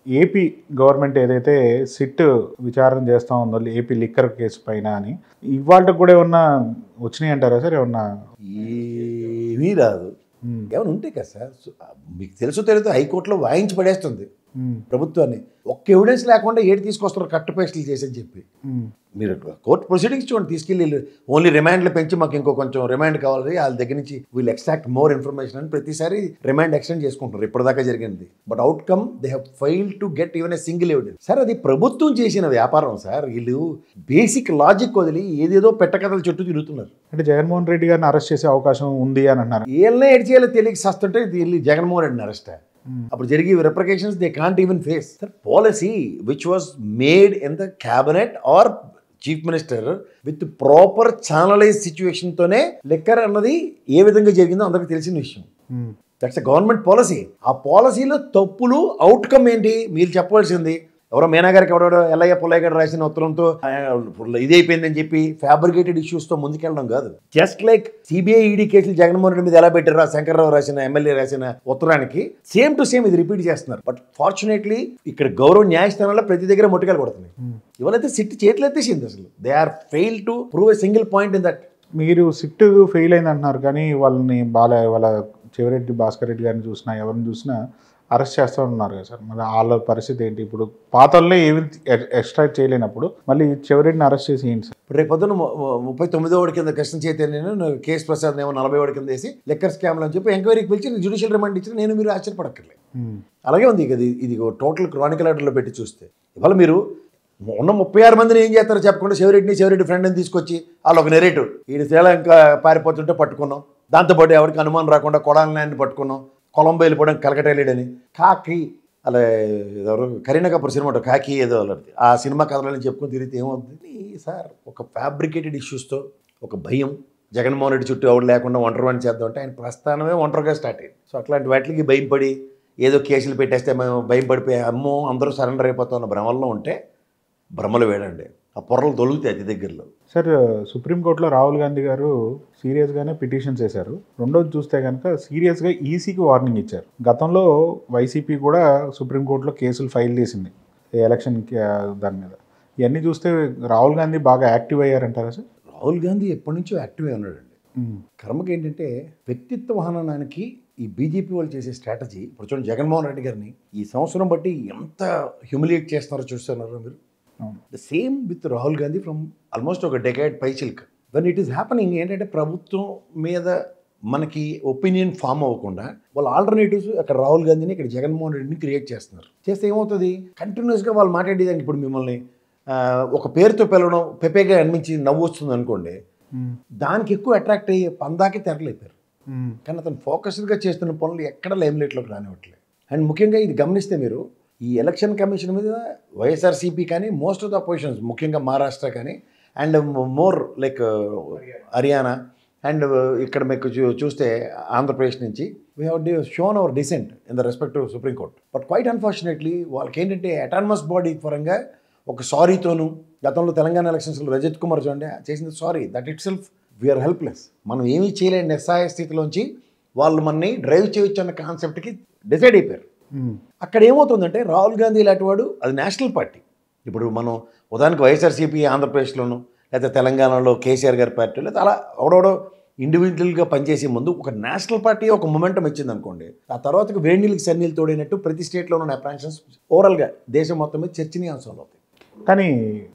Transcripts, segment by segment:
AP government ఏదైతే SIT విచారణ చేస్తూ ఉందో ఏపీ లిక్కర్ కేసు పైన అని ఇవాళ కూడా ఏమన్నా వచ్చినాయి అంటారా సార్? ఏమన్నా ఏమీ రాదు. ఏమైనా ఉంటాయి కదా సార్, మీకు తెలుసో తెలియదు హైకోర్టులో వాయించి పడేస్తుంది ప్రభుత్వాన్ని. ఒక్క ఎవిడెన్స్ లేకుండా ఏడు తీసుకొస్తారు కట్టు పేస్టులు చేసి అని చెప్పి. మీరు కోర్టు ప్రొసీడింగ్స్ చూడండి, తీసుకెళ్ళి ఓన్లీ రిమాండ్లు పెంచి మాకు ఇంకో కొంచెం రిమాండ్ కావాలి వాళ్ళ దగ్గర నుంచి, వీళ్ళు ఎక్స్ట్రాక్ట్ మోర్ ఇన్ఫర్మేషన్ అని ప్రతిసారి రిమాండ్ ఎక్స్టెండ్ చేసుకుంటున్నారు ఇప్పటిదాకా జరిగింది. But outcome they have fail to get even a single evidence. Sir అది ప్రభుత్వం చేసిన వ్యాపారం సార్. వీళ్ళు బేసిక్ లాజిక్ వదిలి ఏదేదో పెట్టకథల చుట్టూ తిరుగుతున్నారు. అంటే జగన్మోహన్ రెడ్డి గారిని అరెస్ట్ చేసే అవకాశం ఉంది అని అన్నారు. వీళ్ళనే ఎడ్ చేయాలో తెలియక సస్తుంటే వీళ్ళు జగన్మోహన్ రెడ్డిని అరెస్ట్ అప్పుడు జరిగే repercussions they can't even face. Policy which was made in the cabinet or chief minister with proper channelize సిచ్యువేషన్తోనే లిక్కర్ అన్నది ఏ విధంగా జరిగిందో అందరికి తెలిసిన విషయం. That's a government policy. ఆ పాలసీలో తప్పులు అవుట్కమ్ ఏంటి మీరు చెప్పవలసింది. ఎవరో మీనా గారికి ఎవడో ఎల్లయ్య పుల్లయ్య గారు రాసిన ఉత్తరంతో ఇది అయిపోయిందని చెప్పి ఫ్యాబ్రికేటెడ్ ఇష్యూస్తో ముందుకెళ్ళడం కాదు. జస్ట్ లైక్ సిబిఐ ఈడీ కేసులు జగన్మోహన్ రెడ్డి మీద ఎలా పెట్టారో శంకర్రావు రాసిన ఎమ్మెల్యే రాసిన ఉత్తరానికి సేమ్ టు సేమ్ ఇది రిపీట్ చేస్తున్నారు. బట్ ఫార్చునేట్లీ ఇక్కడ గౌరవ న్యాయస్థానంలో ప్రతి దగ్గర మొట్టికాయలు కొడుతున్నాయి. ఇవాళైతే సిట్ చేతులు ఎత్తేసింది. అసలు they are fail to prove a single point in that. మీరు సిట్ ఫెయిల్ అయింది అంటున్నారు కానీ వాళ్ళని వాళ్ళ చెవిరెడ్డి భాస్కర్ రెడ్డి గారిని చూసినా ఎవరిని చూసినా అరెస్ట్ చేస్తూ ఉన్నారు కదా సార్. మరి వాళ్ళ పరిస్థితి ఏంటి? ఇప్పుడు పాతల్లో ఏమి ఎక్స్ట్రాక్ట్ చేయలేనప్పుడు మళ్ళీ చెవిరెడ్డిని అరెస్ట్ చేసి ఏంటి సార్? రేపు పొద్దున్న 39వ కింద కృష్ణ చైతన్యను కేఎస్ ప్రసాద్ ఏమో 40వ కింద వేసి లిక్కర్ స్కామ్లు అని చెప్పి ఎంక్వైరీకి పిలిచి జ్యుడిషియల్ రిమాండ్ ఇచ్చిన నేను మీరు ఆశ్చర్యపడక్కర్లేదు. అలాగే ఉంది కదా ఇది టోటల్ క్రానికల్ ఆర్డర్లో పెట్టి చూస్తే. ఇవాళ మీరు ఉన్న 36 మందిని ఏం చేస్తారో చెప్పకుండా చెవిరెడ్డి ఫ్రెండ్ అని తీసుకొచ్చి వాళ్ళు ఒక నెరేటివ్ వీడి శ్రీలంక పారిపోతుంటే పట్టుకున్నాం, దాంతోపాటు ఎవరికి అనుమానం రాకుండా కొడాలని పట్టుకున్నాం, కొలంబో వెళ్ళిపోవడం కలకట వెళ్ళాడని కాకి అలా ఎవరు కరీనా కపూర్ సినిమా కాకి ఏదో అలాంటి ఆ సినిమా కథలని చెప్పుకొని తిరిగితే ఏమవుతుంది సార్? ఒక ఫ్యాబ్రికేటెడ్ ఇష్యూస్తో ఒక భయం జగన్మోహన్ రెడ్డి చుట్టూ ఎవరు లేకుండా ఒంటరివాణి చేద్దాం అంటే ఆయన ప్రస్థానమే ఒంటరిగా స్టార్ట్ అయింది. సో అట్లాంటి వాటికి భయపడి ఏదో కేసులు పెట్టేస్తే మేము భయం పడిపోయి అమ్మో అందరూ సరెండర్ అయిపోతాం అన్న భ్రమల్లో ఉంటే భ్రమలు వేడండి. ఆ పొరలు తొలుగుతాయి అతి దగ్గరలో. సార్ సుప్రీంకోర్టులో రాహుల్ గాంధీ గారు సీరియస్గానే పిటిషన్స్ వేశారు. రెండోది చూస్తే కనుక సీరియస్గా ఈసీకి వార్నింగ్ ఇచ్చారు. గతంలో వైసీపీ కూడా సుప్రీంకోర్టులో కేసులు ఫైల్ చేసింది ఎలక్షన్ దాని మీద. ఇవన్నీ చూస్తే రాహుల్ గాంధీ బాగా యాక్టివ్ అయ్యారంటారా సార్? రాహుల్ గాంధీ ఎప్పటి నుంచో యాక్టివ్ అయి ఉన్నాడండి. కర్మకి ఏంటంటే వ్యక్తిత్వ హననానికి ఈ బీజేపీ వాళ్ళు చేసే స్ట్రాటజీ. ఇప్పుడు చూడండి జగన్మోహన్ రెడ్డి గారిని ఈ సంవత్సరం బట్టి ఎంత హ్యూమిలియేట్ చేస్తున్నారో చూస్తున్నారు మీరు. The same with Rahul Gandhi from almost ఒక డెకేడ్ పైచిల్క్. వెన్ ఇట్ ఈస్ హ్యాపనింగ్ ఏంటంటే ప్రభుత్వం మీద మనకి ఒపీనియన్ ఫామ్ అవ్వకుండా వాళ్ళ ఆల్టర్నేటివ్స్ అక్కడ రాహుల్ గాంధీని ఇక్కడ జగన్మోహన్ రెడ్డిని క్రియేట్ చేస్తున్నారు. చేస్తే ఏమవుతుంది కంటిన్యూస్గా వాళ్ళు మాట్లాడేదానికి ఇప్పుడు మిమ్మల్ని ఒక పేరుతో పిలవడం పెపేగా అనిపించి నవ్వు వస్తుంది అనుకోండి, దానికి ఎక్కువ అట్రాక్ట్ అయ్యే పందాకి తెరలేపారు. కానీ అతను ఫోకస్డ్గా చేస్తున్న పనులు ఎక్కడ లైమ్లైట్లోకి రానివ్వట్లేదు. అండ్ ముఖ్యంగా ఇది గమనిస్తే మీరు ఈ ఎలక్షన్ కమిషన్ మీద వైఎస్ఆర్సీపీ కానీ మోస్ట్ ఆఫ్ ద అపోజిషన్స్ ముఖ్యంగా మహారాష్ట్ర కానీ and more like Haryana and ఇక్కడ మీకు చూస్తే ఆంధ్రప్రదేశ్ నుంచి we have shown our dissent in the respect to supreme court. But quite unfortunately వాళ్ళకి ఏంటంటే అటానమస్ బాడీ పరంగా ఒక సారీతోనూ గతంలో తెలంగాణ ఎలక్షన్స్లో రజత్ కుమార్ చూడండి చేసింది sorry that itself we are helpless. మనం ఏమీ చేయలేని నిస్సహాయ స్థితిలోంచి వాళ్ళు మనని డ్రైవ్ చేయొచ్చు అన్న కాన్సెప్ట్కి డిసైడ్ అయిపోయారు. అక్కడ ఏమవుతుందంటే రాహుల్ గాంధీ లాంటి వాడు అది నేషనల్ పార్టీ. ఇప్పుడు మనం ఉదాహరణకి వైఎస్ఆర్సీపీ ఆంధ్రప్రదేశ్లోను లేదా తెలంగాణలో కేసీఆర్ గారి పార్టీ లేదా అలా ఎవడోడో ఇండివిజువల్గా పనిచేసే ముందు ఒక నేషనల్ పార్టీ ఒక మొమెంటం ఇచ్చింది అనుకోండి, ఆ తర్వాతకి వేడినీళ్ళకి సన్నీళ్ళు తోడినట్టు ప్రతి స్టేట్లోనూ ఉన్న అప్రాన్షన్స్ ఓవరాల్గా దేశం మొత్తం మీద చర్చనీయాంశాలు అవుతాయి. కానీ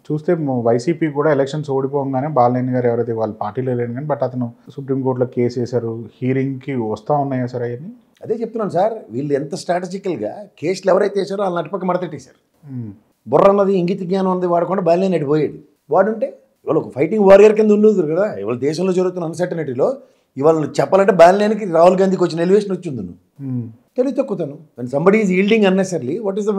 చూస్తే వైసీపీ కూడా ఎలక్షన్స్ ఓడిపోగానే బాలనేని గారు ఎవరైతే వాళ్ళ పార్టీలో లేని కానీ బట్ అతను సుప్రీంకోర్టులో కేసు వేశారు. హీరింగ్కి వస్తూ ఉన్నాయా సార్ అవన్నీ? అదే చెప్తున్నాను సార్, వీళ్ళు ఎంత స్ట్రాటజికల్గా కేసులు ఎవరైతే వేసారో వాళ్ళ నటిపక్క మడతెట్టేశారు. బుర్ర అన్నది ఇంగిత జ్ఞానం అన్నది వాడకుండా బాలనేని అడిపోయాడు. వాడుంటే ఇవాళ ఒక ఫైటింగ్ వారియర్ కింద ఉండదు కదా. ఇవాళ దేశంలో జరుగుతున్న అన్సర్టనిటీలో ఇవాళ చెప్పాలంటే బాలనేనికి రాహుల్ గాంధీకి వచ్చిన ఎలివేషన్ వచ్చింది. నువ్వు తెలివి తక్కువతాను when somebody is yielding unnecessarily what is the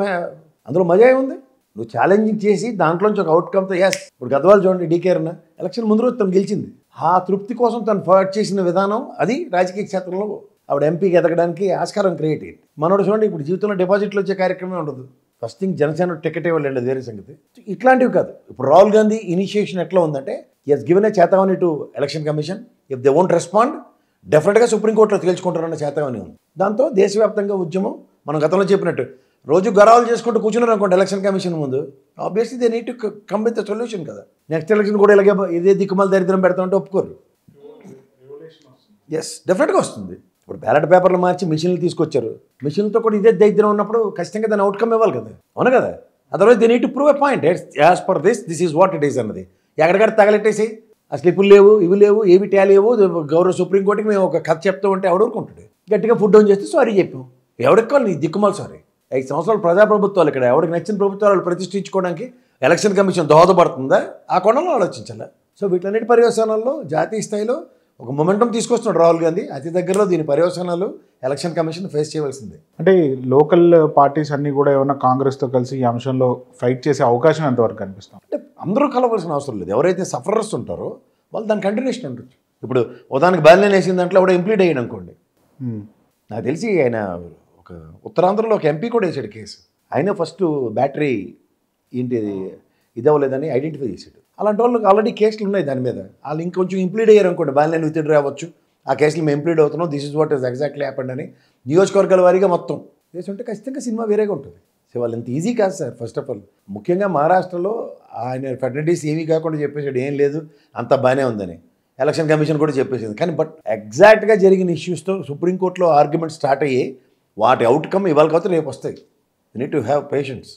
అందులో మజా ఏముంది? నువ్వు ఛాలెంజింగ్ చేసి దాంట్లోంచి ఒక అవుట్కమ్తో ఎస్ ఇప్పుడు గద్వాల్ చూడండి డీకేర్న ఎలక్షన్ ముందు రోజు తను గెలిచింది. ఆ తృప్తి కోసం తను ఫైట్ చేసిన విధానం అది రాజకీయ క్షేత్రంలో ఆవిడ ఎంపీకి ఎదగడానికి ఆస్కారం క్రియేట్ అయ్యింది. మనోడు చూడండి ఇప్పుడు జీవితంలో డిపాజిట్లు వచ్చే కార్యక్రమమే ఉండదు. ఫస్ట్ థింగ్ జనసేన టికెట్ ఇవ్వాలండి, వేరే సంగతి. ఇట్లాంటివి కాదు. ఇప్పుడు రాహుల్ గాంధీ ఇనిషియేషన్ ఎట్లా ఉందంటే ఎస్ గివెన్ ఏ చేతావని to election commission, if they won't respond డెఫినెట్గా సుప్రీంకోర్టులో తేల్చుకుంటారన్న చేతావని ఉంది. దాంతో దేశవ్యాప్తంగా ఉద్యమం మనం గతంలో చెప్పినట్టు రోజు గొడవలు చేసుకుంటూ కూర్చున్నారు అనుకోండి ఎలక్షన్ కమిషన్ ముందు, obviously they need to come with solution కదా. నెక్స్ట్ ఎలక్షన్ కూడా ఇలాగే ఇదే దిక్కుమాల దరిద్రం పెడతామంటే ఒప్పుకోరు. ఎస్, డెఫినెట్గా వస్తుంది. ఇప్పుడు బ్యాలెట్ పేపర్లు మార్చి మిషన్లు తీసుకొచ్చారు, మిషన్లతో కూడా ఇదే దరిద్రం ఉన్నప్పుడు ఖచ్చితంగా దాని అవుట్కమ్ ఇవ్వాలి కదా, అవును కదా. Otherwise they need to prove a point, as per this is what it is అన్నది. ఎక్కడికక్కడ తగలెట్టేసి అసలు ఇప్పుడు లేవు, ఇవి లేవు, ఏవి లేవు, గౌరవ సుప్రీంకోర్టుకి మేము ఒక కథ చెప్తూ ఉంటే ఎవడూరుకుంటాడు. గట్టిగా ఫుడ్ ఆన్ చేస్తే సారీ చెప్పాం. ఎవరికి నీ దిక్కుమాలి సారీ. 5 సంవత్సరాలు ప్రజాప్రభుత్వాలు ఇక్కడ ఎవరికి నచ్చిన ప్రభుత్వాలు ప్రతిష్ఠించుకోవడానికి ఎలక్షన్ కమిషన్ దోహదపడుతుందా, ఆ కోణంలో ఆలోచించాలి. సో వీటన్నిటి పర్యవసానాల్లో జాతీయ స్థాయిలో ఒక మొమెంటం తీసుకొస్తున్నాడు రాహుల్ గాంధీ. అతి దగ్గరలో దీని పర్యవసానాలు ఎలక్షన్ కమిషన్ ఫేస్ చేయవలసిందే. అంటే లోకల్ పార్టీస్ అన్నీ కూడా ఏమన్నా కాంగ్రెస్తో కలిసి ఈ అంశంలో ఫైట్ చేసే అవకాశం ఎంతవరకు కనిపిస్తాం? అంటే అందరూ కలవాల్సిన అవసరం లేదు. ఎవరైతే సఫరర్స్ ఉంటారో వాళ్ళు దాని కంటిన్యూషన్ ఉంటుంది. ఇప్పుడు ఉదాహరణకి బాలినేని వేసిన దాంట్లో కూడా ఇంప్లీడ్ అయ్యాడు అనుకోండి, నాకు తెలిసి ఆయన ఒక ఉత్తరాంధ్రలో ఒక ఎంపీ కూడా వేసాడు కేసు. ఆయన ఫస్ట్ బ్యాటరీ ఏంటి ఇది అవ్వలేదని ఐడెంటిఫై చేశాడు. అలాంటి వాళ్ళకి ఆల్రెడీ కేసులు ఉన్నాయి దాని మీద. వాళ్ళు ఇంకొంచెం ఇంప్లీడ్ అయ్యారు అనుకోండి, బాలినేని విత్డ్రా అవ్వచ్చు, ఆ కేసులు మేము ఇంప్లీడ్ అవుతున్నాం, this is what is exactly happened అని నియోజకవర్గాల వారీగా మొత్తం వేసి ఉంటే ఖచ్చితంగా సినిమా వేరేగా ఉంటుంది. సో వాళ్ళు ఇంత ఈజీ కాదు సార్. ఫస్ట్ ఆఫ్ ఆల్ ముఖ్యంగా మహారాష్ట్రలో ఆయన ఫెడరలిటీస్ ఏమీ కాకుండా చెప్పేసాడు, ఏం లేదు అంత బాగానే ఉందని. ఎలక్షన్ కమిషన్ కూడా చెప్పేసింది. కానీ బట్ ఎగ్జాక్ట్గా జరిగిన ఇష్యూస్తో సుప్రీంకోర్టులో ఆర్గ్యుమెంట్ స్టార్ట్ అయ్యి వాటి అవుట్కమ్ ఇవాళ కాకపోతే రేపు వస్తాయి. You need to have patience.